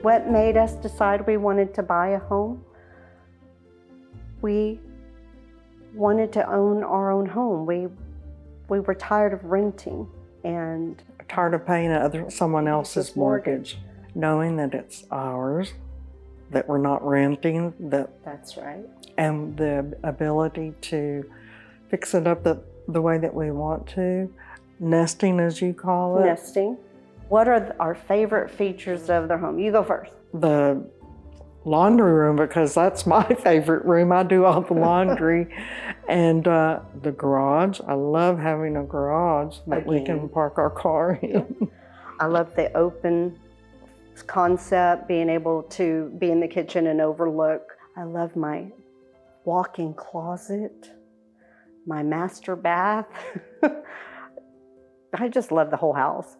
What made us decide we wanted to buy a home? We wanted to own our own home. We were tired of renting and tired of paying someone else's mortgage, knowing that it's ours, that we're not renting, that's right, and the ability to fix it up the way that we want to. Nesting, as you call it. Nesting. What are our favorite features of their home? You go first. The laundry room, because that's my favorite room. I do all the laundry. And the garage. I love having a garage that we can park our car in. I love the open concept, being able to be in the kitchen and overlook. I love my walk-in closet, my master bath. I just love the whole house.